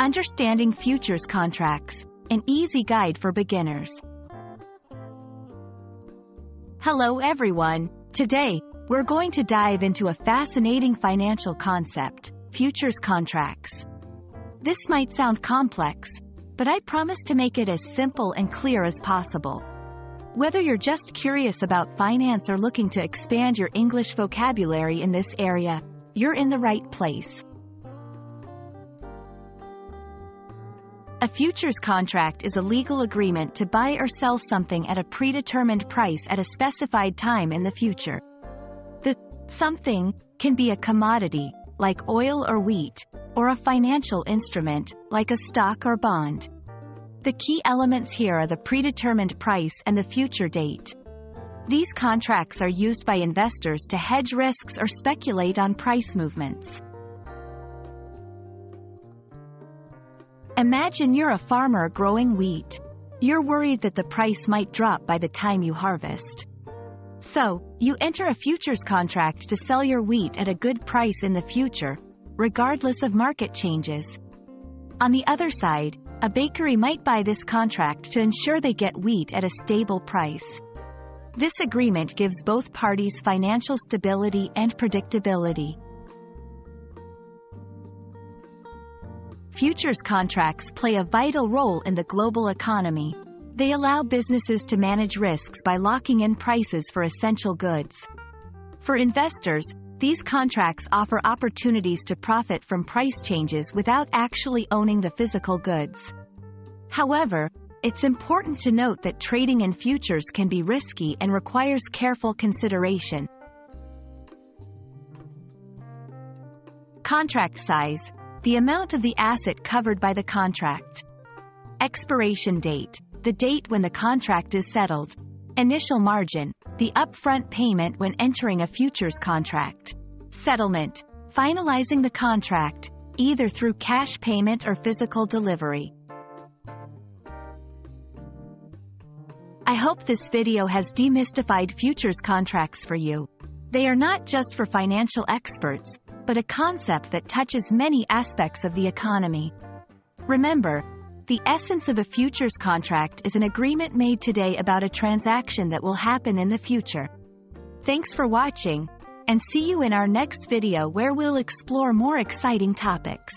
Understanding Futures Contracts, an easy guide for beginners. Hello everyone. Today, we're going to dive into a fascinating financial concept, futures contracts. This might sound complex, but I promise to make it as simple and clear as possible. Whether you're just curious about finance or looking to expand your English vocabulary in this area, you're in the right place. A futures contract is a legal agreement to buy or sell something at a predetermined price at a specified time in the future. The something can be a commodity, like oil or wheat, or a financial instrument, like a stock or bond. The key elements here are the predetermined price and the future date. These contracts are used by investors to hedge risks or speculate on price movements. Imagine you're a farmer growing wheat. You're worried that the price might drop by the time you harvest. So, you enter a futures contract to sell your wheat at a good price in the future, regardless of market changes. On the other side, a bakery might buy this contract to ensure they get wheat at a stable price. This agreement gives both parties financial stability and predictability. Futures contracts play a vital role in the global economy. They allow businesses to manage risks by locking in prices for essential goods. For investors, these contracts offer opportunities to profit from price changes without actually owning the physical goods. However, it's important to note that trading in futures can be risky and requires careful consideration. Contract size: the amount of the asset covered by the contract. Expiration date: the date when the contract is settled. Initial margin: the upfront payment when entering a futures contract. Settlement: finalizing the contract, either through cash payment or physical delivery. I hope this video has demystified futures contracts for you. They are not just for financial experts, but a concept that touches many aspects of the economy. Remember, the essence of a futures contract is an agreement made today about a transaction that will happen in the future. Thanks for watching, and see you in our next video where we'll explore more exciting topics.